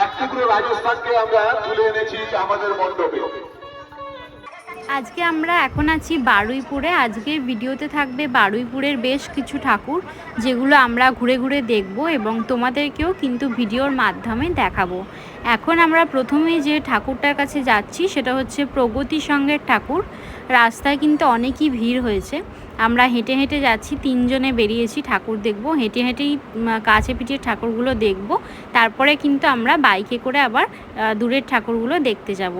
এক টুকরো রাজস্থানকে আমরা তুলে এনেছি আমাদের মণ্ডপে। আজকে আমরা এখন আছি বারুইপুরে। আজকের ভিডিওতে থাকবে বারুইপুরের বেশ কিছু ঠাকুর, যেগুলো আমরা ঘুরে ঘুরে দেখব এবং তোমাদেরকেও কিন্তু ভিডিওর মাধ্যমে দেখাবো। এখন আমরা প্রথমেই যে ঠাকুরটার কাছে যাচ্ছি সেটা হচ্ছে প্রগতি সংঘের ঠাকুর। রাস্তায় কিন্তু অনেকই ভিড় হয়েছে। আমরা হেঁটে হেঁটে যাচ্ছি, তিনজনে বেরিয়েছি ঠাকুর দেখব। হেঁটে হেঁটেই কাছে পিঠের ঠাকুরগুলো দেখব, তারপরে কিন্তু আমরা বাইকে করে আবার দূরের ঠাকুরগুলো দেখতে যাব।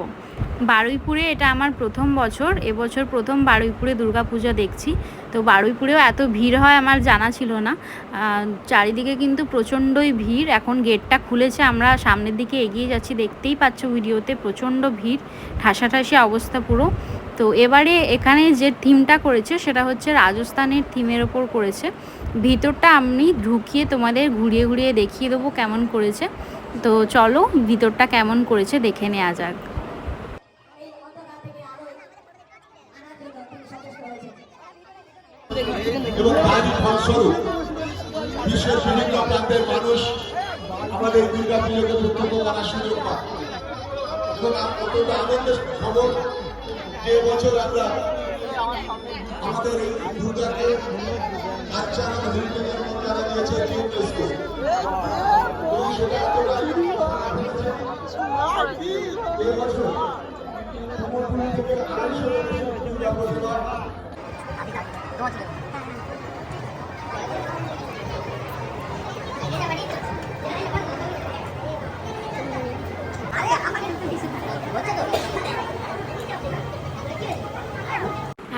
বারুইপুরে এটা আমার প্রথম বছর, এবছর প্রথম বারুইপুরে দুর্গাপূজা দেখছি। তো বারুইপুরেও এত ভিড় হয় আমার জানা ছিল না। চারিদিকে কিন্তু প্রচণ্ডই ভিড়। এখন গেটটা খুলেছে, আমরা সামনের দিকে এগিয়ে যাচ্ছি, দেখতেই পাচ্ছ ভিডিওতে প্রচণ্ড ভিড়, ঠাসাঠাসি অবস্থা পুরো। তো এবারে এখানে যে থিমটা করেছে সেটা হচ্ছে রাজস্থানের থিমের ওপর করেছে। ভিতরটা আমি ঢুকিয়ে তোমাদের ঘুরিয়ে ঘুরিয়ে দেখিয়ে দেবো কেমন করেছে। তো চলো ভিতরটা কেমন করেছে দেখে নেওয়া যাক। এবং তারই ফলস্বরূপ বিশ্বের বিভিন্ন প্রান্তের মানুষ আমাদের দুর্গা পুজোকে প্রত্যক্ষ করার সুযোগ পায়। এবং অত্যন্ত আনন্দের খবর যে বছর আমরা আমাদের এই দুর্গাকে কালচার এবং হেরিটেজের মর্যাদা দিয়েছে ইউনেস্কো, এবং সেটা এতটা এই বছর কুমোরটুলি থেকে 250 দুর্গা প্রতিমা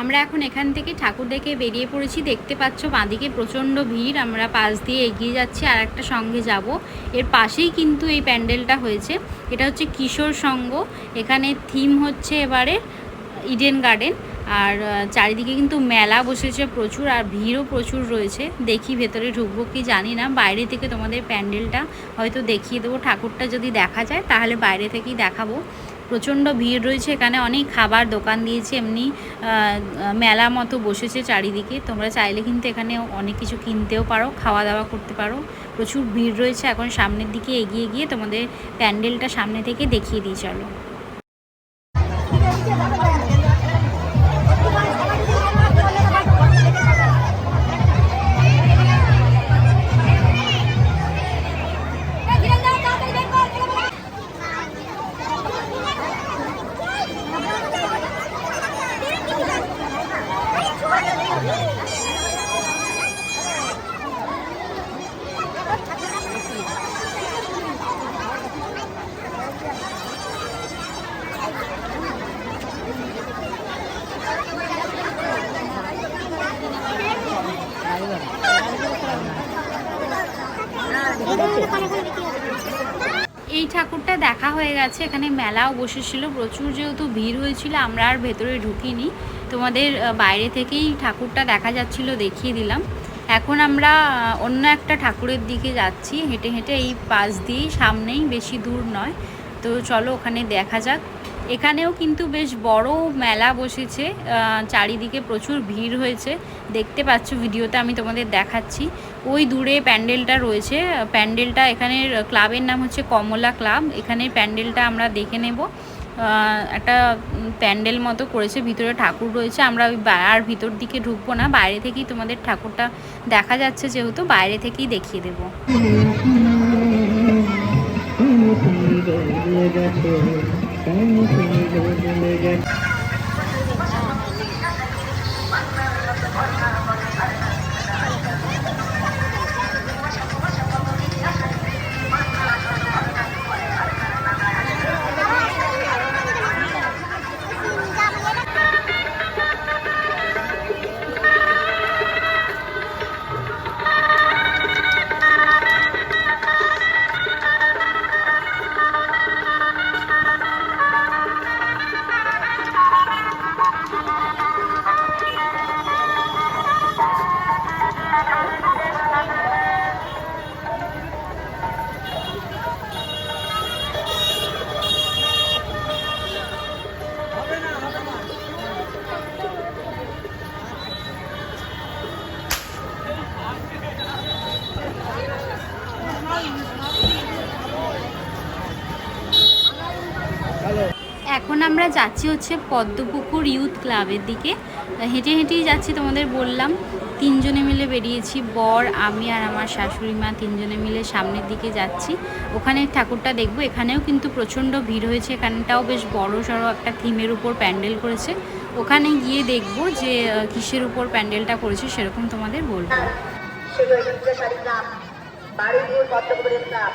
আমরা এখন এখান থেকে ঠাকুর দেখে বেরিয়ে পড়েছি। দেখতে পাচ্ছ বাঁদিকে প্রচণ্ড ভিড়। আমরা পাশ দিয়ে এগিয়ে যাচ্ছি, আর একটা সঙ্গে যাব। এর পাশেই কিন্তু এই প্যান্ডেলটা হয়েছে। এটা হচ্ছে কিশোর সংঘ। এখানে থিম হচ্ছে এবারে ইডেন গার্ডেন। আর চারিদিকে কিন্তু মেলা বসেছে প্রচুর, আর ভিড়ও প্রচুর রয়েছে। দেখি ভেতরে ঢুকবো কি জানি না, বাইরে থেকে তোমাদের প্যান্ডেলটা হয়তো দেখিয়ে দেবো। ঠাকুরটা যদি দেখা যায় তাহলে বাইরে থেকেই দেখাবো। প্রচণ্ড ভিড় রয়েছে এখানে, অনেক খাবার দোকান দিয়েছে, এমনি মেলা মতো বসেছে চারিদিকে। তোমরা চাইলে কিন্তু এখানে অনেক কিছু কিনতেও পারো, খাওয়া দাওয়া করতে পারো। প্রচুর ভিড় রয়েছে। এখন সামনের দিকে এগিয়ে গিয়ে তোমাদের প্যান্ডেলটা সামনে থেকে দেখিয়ে দিই চলো। এই ঠাকুরটা দেখা হয়ে গেছে। এখানে মেলাও বসেছিল প্রচুর, যেহেতু ভিড় হয়েছিল আমরা আর ভেতরে ঢুকিনি। তোমাদের বাইরে থেকেই ঠাকুরটা দেখা যাচ্ছিল, দেখিয়ে দিলাম। এখন আমরা অন্য একটা ঠাকুরের দিকে যাচ্ছি হেঁটে হেঁটে, এই পাশ দিয়েই, সামনেই, বেশি দূর নয়। তো চলো ওখানে দেখা যাক। এখানেও কিন্তু বেশ বড় মেলা বসেছে, চারিদিকে প্রচুর ভিড় হয়েছে। দেখতে পাচ্ছ ভিডিওতে, আমি তোমাদের দেখাচ্ছি। ওই দূরে প্যান্ডেলটা রয়েছে। প্যান্ডেলটা এখানের ক্লাবের নাম হচ্ছে কমলা ক্লাব। এখানের প্যান্ডেলটা আমরা দেখে নেব। একটা প্যান্ডেল মতো করেছে, ভিতরে ঠাকুর রয়েছে। আমরা ওই আর ভিতর দিকে ঢুকবো না, বাইরে থেকেই তোমাদের ঠাকুরটা দেখা যাচ্ছে, যেহেতু বাইরে থেকেই দেখিয়ে দেবো। এখন আমরা যাচ্ছি হচ্ছে পদ্মপুকুর ইউথ ক্লাবের দিকে। হেঁটে হেঁটেই যাচ্ছি, তোমাদের বললাম 3 জনে মিলে বেরিয়েছি, বর, আমি আর আমার শাশুড়ি মা 3 জনে মিলে সামনের দিকে যাচ্ছি। ওখানে ঠাকুরটা দেখবো। এখানেও কিন্তু প্রচণ্ড ভিড় হয়েছে, এখানটাও বেশ বড় সড়ো একটা থিমের উপর প্যান্ডেল করেছে। ওখানে গিয়ে দেখবো যে কিসের উপর প্যান্ডেলটা করেছে, সেরকম তোমাদের বলবো। সেই ঐতিহ্যশালী ক্লাব বারুইপুর পদ্মপুকুরের ক্লাব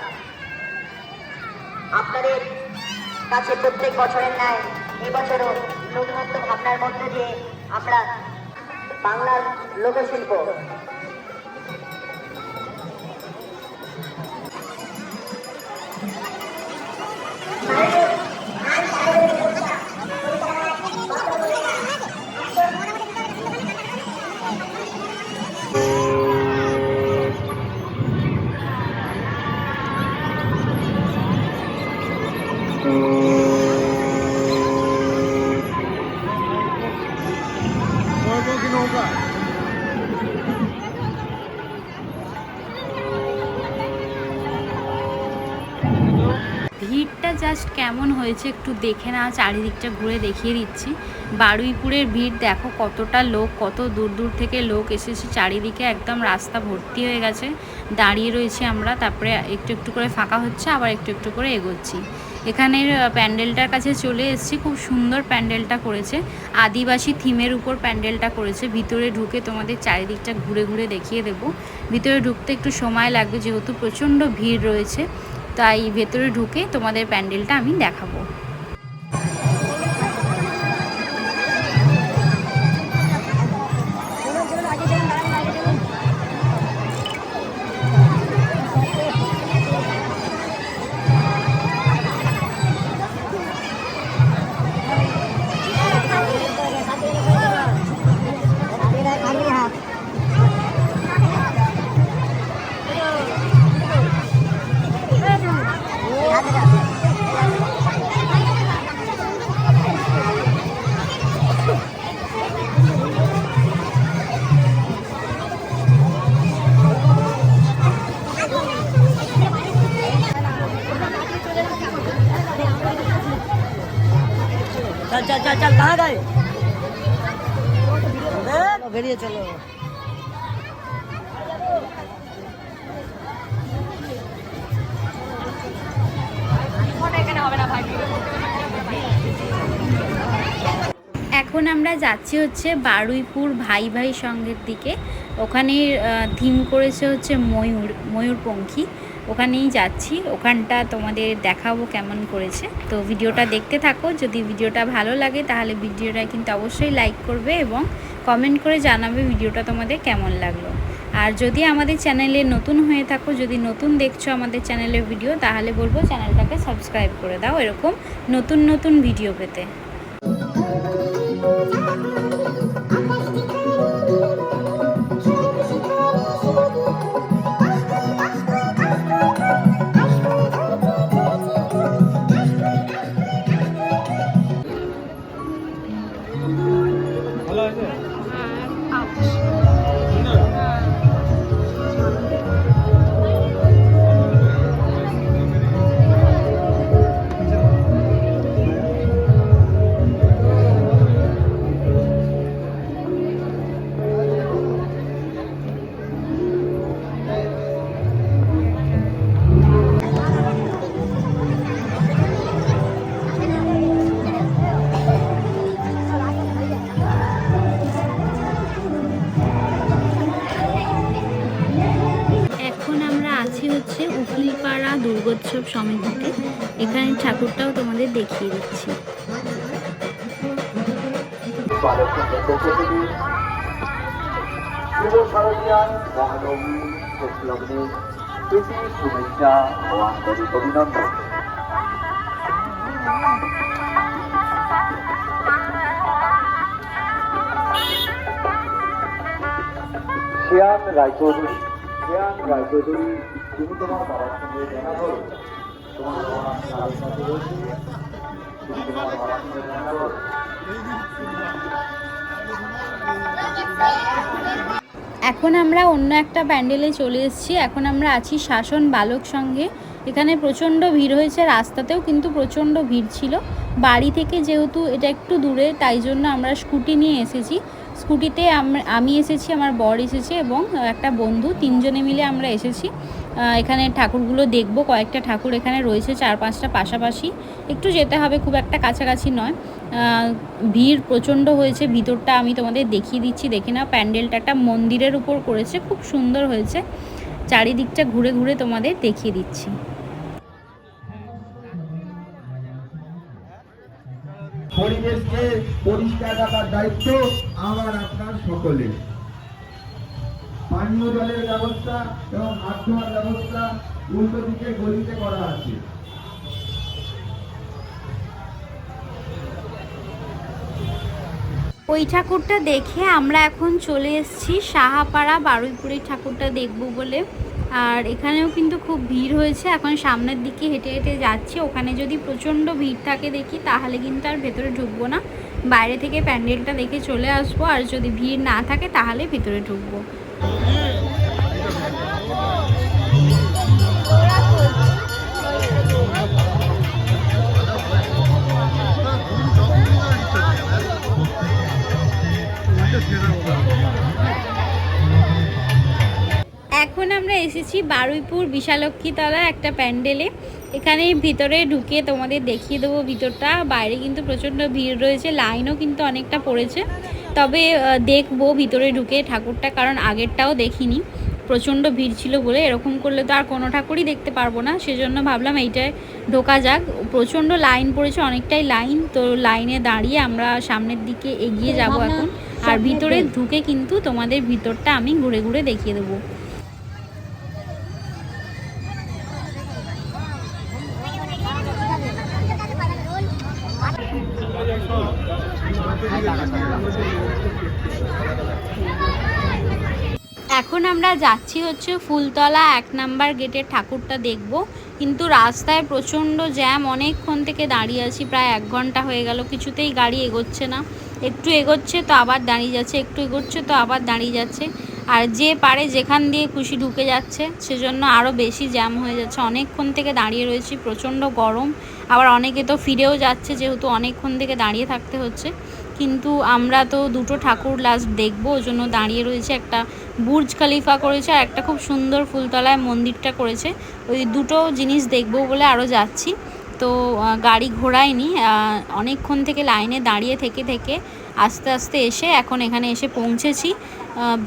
আপনাদের কাছে প্রত্যেক বছরের ন্যায় এবছরও নতুনত্ব ভাবনার মধ্যে দিয়ে আমরা বাংলার লোকশিল্প ভিড়টা জাস্ট কেমন হয়েছে একটু দেখে না, চারিদিকটা ঘুরে দেখিয়ে দিচ্ছি। বারুইপুরের ভিড় দেখো, কতটা লোক, কত দূর দূর থেকে লোক এসেছে, চারিদিকে একদম রাস্তা ভর্তি হয়ে গেছে। দাঁড়িয়ে রয়েছি আমরা, তারপরে একটু একটু করে ফাঁকা হচ্ছে, আবার একটু একটু করে এগোচ্ছি। এখানের প্যান্ডেলটার কাছে চলে এসেছি, খুব সুন্দর প্যান্ডেলটা করেছে, আদিবাসী থিমের উপর প্যান্ডেলটা করেছে। ভিতরে ঢুকে তোমাদের চারিদিকটা ঘুরে ঘুরে দেখিয়ে দেবো। ভিতরে ঢুকতে একটু সময় লাগবে যেহেতু প্রচণ্ড ভিড় রয়েছে, তাই ভেতরে ঢুকে তোমাদের প্যান্ডেলটা আমি দেখাবো। चल चल चल चल कहाँ गए बेरिए चलो এখন আমরা যাচ্ছি হচ্ছে বারুইপুর ভাই ভাই সঙ্গের দিকে। ওখানে থিম করেছে হচ্ছে ময়ূরপঙ্খী, ওখানেই যাচ্ছি। ওখানটা তোমাদের দেখাবো কেমন করেছে, তো ভিডিওটা দেখতে থাকো। যদি ভিডিওটা ভালো লাগে তাহলে ভিডিওটা কিন্তু অবশ্যই লাইক করবে এবং কমেন্ট করে জানাবে ভিডিওটা তোমাদের কেমন লাগলো। আর যদি আমাদের চ্যানেলে নতুন হয়ে থাকো, যদি নতুন দেখছো আমাদের চ্যানেলের ভিডিও, তাহলে বলবো চ্যানেলটাকে সাবস্ক্রাইব করে দাও এরকম নতুন নতুন ভিডিও পেতে। হচ্ছে উকিলপাড়া দুর্গোৎসব সমিতিতে, এখানে ঠাকুরটাও তোমাদের দেখিয়ে দিচ্ছি। শুভেচ্ছা ও আন্তরিক অভিনন্দন। শ্রেয়ান রায়চৌধুরী, তুমি তোমার বাবার সঙ্গে দেখা করো, তোমার বাবার সাথে বলছি, তুমি তোমার বাবার সঙ্গে দেখা করো। এখন আমরা অন্য একটা প্যান্ডেলে চলে এসেছি। এখন আমরা আছি শাসন বালক সংঘে। এখানে প্রচণ্ড ভিড় হয়েছে, রাস্তাতেও কিন্তু প্রচণ্ড ভিড় ছিল। বাড়ি থেকে যেহেতু এটা একটু দূরে, তাই জন্য আমরা স্কুটি নিয়ে এসেছি। স্কুটিতে আমি এসেছি, আমার বর এসেছে এবং একটা বন্ধু, 3 জনে মিলে আমরা এসেছি। এখানে ঠাকুরগুলো দেখব, কয়েকটা ঠাকুর এখানে রয়েছে 4-5টা পাশাপাশি, একটু যেতে হবে, খুব একটা কাছাকাছি নয়। ভিড় প্রচণ্ড হয়েছে। ভিতরটা আমি তোমাদের দেখিয়ে দিচ্ছি, দেখে নাও। প্যান্ডেলটা একটা মন্দিরের উপর করেছে, খুব সুন্দর হয়েছে। চারিদিকটা ঘুরে ঘুরে তোমাদের দেখিয়ে দিচ্ছি। পরিবেশকে পরিষ্কার রাখার দায়িত্ব আমার আপনার সকলের। পানীয় জলের ব্যবস্থা এবং হাত ধোয়ার ব্যবস্থা উল্টো দিকে গলিতে করা আছে। ওই ঠাকুরটা দেখে আমরা এখন চলে এসেছি সাহাপাড়া বারুইপুরের ঠাকুরটা দেখব বলে। আর এখানেও কিন্তু খুব ভিড় হয়েছে। এখন সামনের দিকে হেঁটে হেঁটে যাচ্ছি। ওখানে যদি প্রচণ্ড ভিড় থাকে দেখি, তাহলে কিন্তু আর ভেতরে ঢুকবো না, বাইরে থেকে প্যান্ডেলটা দেখে চলে আসবো। আর যদি ভিড় না থাকে তাহলে ভেতরে ঢুকবো। এখন আমরা এসেছি বারুইপুর বিশালক্ষীতলা একটা প্যান্ডেলে। এখানে ভিতরে ঢুকে তোমাদের দেখিয়ে দেবো ভিতরটা। বাইরে কিন্তু প্রচণ্ড ভিড় রয়েছে, লাইনও কিন্তু অনেকটা পড়েছে। তবে দেখবো ভিতরে ঢুকে ঠাকুরটা, কারণ আগেরটাও দেখিনি, প্রচণ্ড ভিড় ছিল বলে। এরকম করলে তো আর কোনো ঠাকুরই দেখতে পারবো না, সেজন্য ভাবলাম এইটায় ঢোকা যাক। প্রচণ্ড লাইন পড়েছে, অনেকটাই লাইন। তো লাইনে দাঁড়িয়ে আমরা সামনের দিকে এগিয়ে যাব এখন। আর ভিতরে ঢুকে কিন্তু তোমাদের ভিতরটা আমি ঘুরে ঘুরে দেখিয়ে দেবো। এখন আমরা যাচ্ছি হচ্ছে ফুলতলা 1 নাম্বার গেটের ঠাকুরটা দেখব। কিন্তু রাস্তায় প্রচণ্ড জ্যাম, অনেকক্ষণ থেকে দাঁড়িয়ে আছি, প্রায় 1 ঘন্টা হয়ে গেল। কিছুতেই গাড়ি এগোচ্ছে না, একটু এগোচ্ছে তো আবার দাঁড়িয়ে যাচ্ছে, একটু এগোচ্ছে তো আবার দাঁড়িয়ে যাচ্ছে। আর যে পারে যেখান দিয়ে খুশি ঢুকে যাচ্ছে, সেজন্য আরও বেশি জ্যাম হয়ে যাচ্ছে। অনেকক্ষণ থেকে দাঁড়িয়ে রয়েছি, প্রচণ্ড গরম। আবার অনেকে তো ফিরেও যাচ্ছে, যেহেতু অনেকক্ষণ থেকে দাঁড়িয়ে থাকতে হচ্ছে। কিন্তু আমরা তো দুটো ঠাকুর লাস্ট দেখবো, ওই জন্য দাঁড়িয়ে রয়েছে। একটা বুর্জ খলিফা করেছে আর একটা খুব সুন্দর ফুলতলায় মন্দিরটা করেছে। ওই দুটো জিনিস দেখবো বলে আরও যাচ্ছি। তো গাড়ি ঘোরায়নি, অনেকক্ষণ থেকে লাইনে দাঁড়িয়ে থেকে থেকে আস্তে আস্তে এসে এখন এখানে এসে পৌঁছেছি।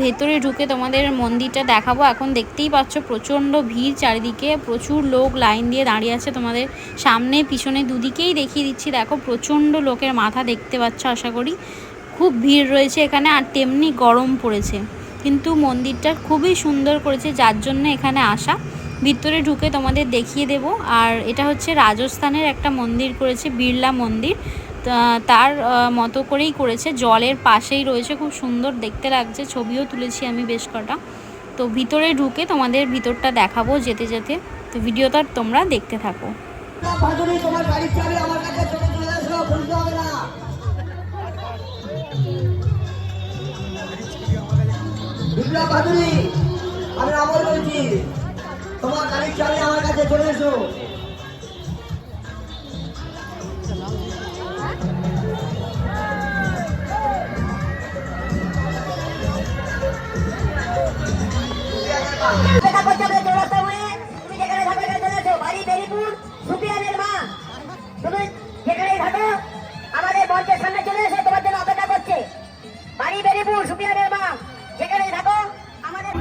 ভেতরে ঢুকে তোমাদের মন্দিরটা দেখাবো। এখন দেখতেই পাচ্ছ প্রচণ্ড ভিড়, চারিদিকে প্রচুর লোক লাইন দিয়ে দাঁড়িয়ে আছে। তোমাদের সামনে পিছনে দুদিকেই দেখিয়ে দিচ্ছি। দেখো প্রচণ্ড লোকের মাথা দেখতে পাচ্ছ, আশা করি। খুব ভিড় রয়েছে এখানে, আর তেমনি গরম পড়েছে। কিন্তু মন্দিরটা খুবই সুন্দর করেছে, যার জন্য এখানে আসা। ভিতরে ঢুকে তোমাদের দেখিয়ে দেব। আর এটা হচ্ছে রাজস্থানের একটা মন্দির করেছে, বিড়লা মন্দির। তার মতো করেই করেছে, জলের পাশেই রয়েছে, খুব সুন্দর দেখতে লাগছে। ছবিও তুলেছি আমি বেশ কটা। তো ভিতরে ঢুকে তোমাদের ভিতরটা দেখাবো যেতে যেতে। তো ভিডিওটা তোমরা দেখতে থাকো। তোমার গাড়ির চাবি আমার কাছে চলে আসো, বলতে হবে না। বিপ্লব বাদুড়ি, আমি আমল বলছি, তোমার গাড়ির চাবি আমার কাছে চলে এসো। আমাদের মঞ্চের সামনে চলে এসে তোমার জন্য অপেক্ষা করছে। বাড়ি বেরিপুর সুপিয়ানের মা, যেখানে থাকো আমাদের।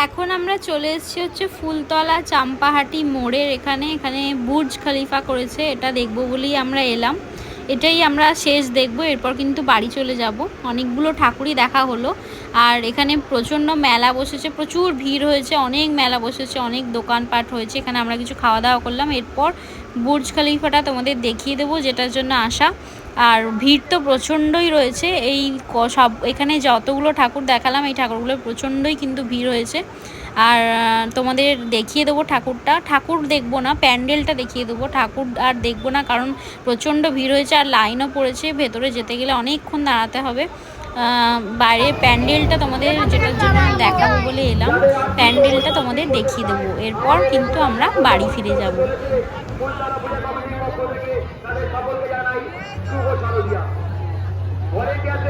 এখন আমরা চলে এসেছি হচ্ছে ফুলতলা চাম্পাহাটি মোড়ের এখানে। এখানে বুর্জ খলিফা করেছে, এটা দেখবো বলেই আমরা এলাম। এটাই আমরা শেষ দেখব, এরপর কিন্তু বাড়ি চলে যাব। অনেকগুলো ঠাকুরই দেখা হলো। আর এখানে প্রচণ্ড মেলা বসেছে, প্রচুর ভিড় হয়েছে, অনেক মেলা বসেছে, অনেক দোকানপাট হয়েছে। এখানে আমরা কিছু খাওয়া দাওয়া করলাম। এরপর বুর্জ খলিফাটা তোমাদের দেখিয়ে দেবো, যেটার জন্য আসা। আর ভিড় তো প্রচণ্ডই রয়েছে। এই সব এখানে যতগুলো ঠাকুর দেখালাম, এই ঠাকুরগুলো প্রচণ্ডই কিন্তু ভিড় হয়েছে। আর তোমাদের দেখিয়ে দেবো ঠাকুরটা। ঠাকুর দেখবো না, প্যান্ডেলটা দেখিয়ে দেবো, ঠাকুর আর দেখবো না, কারণ প্রচণ্ড ভিড় হয়েছে আর লাইনও পড়েছে। ভেতরে যেতে গেলে অনেকক্ষণ দাঁড়াতে হবে। বাইরে প্যান্ডেলটা তোমাদের যেটার জন্য দেখাবো বলে এলাম, প্যান্ডেলটা তোমাদের দেখিয়ে দেবো, এরপর কিন্তু আমরা বাড়ি ফিরে যাব। অনেকে আছে